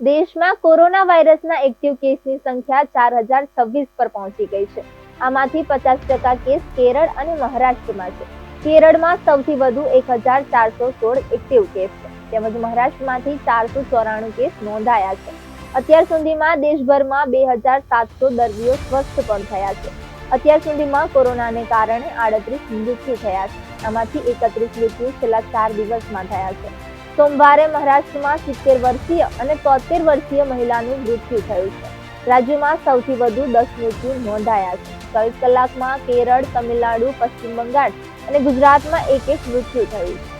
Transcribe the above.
દેશમાં કોરોના વાયરસના એક્ટિવ કેસની સંખ્યા 4026 પર પહોંચી ગઈ છે। આમાંથી 50% કેસ કેરળ અને મહારાષ્ટ્રમાં છે। કેરળમાં સૌથી વધુ 1416 એક્ટિવ કેસ છે, તેમજ મહારાષ્ટ્રમાંથી 494 કેસ નોંધાયા છે। અત્યાર સુધીમાં દેશભરમાં 2700 દર્દીઓ સ્વસ્થ પણ થયા છે। અત્યાર સુધીમાં કોરોનાને કારણે 38 મૃત્યુ થયા છે। આમાંથી 31 મૃત્યુ છેલ્લા 4 દિવસમાં થયા છે। સોમવારે મહારાષ્ટ્રમાં 70 વર્ષીય અને 73 વર્ષીય મહિલાનું મૃત્યુ થયું છે। રાજ્યમાં સૌથી વધુ 10 મૃત્યુ નોંધાયા છે। 24 કલાકમાં કેરળ, તમિલનાડુ, પશ્ચિમ બંગાળ અને ગુજરાતમાં એક મૃત્યુ થયું છે।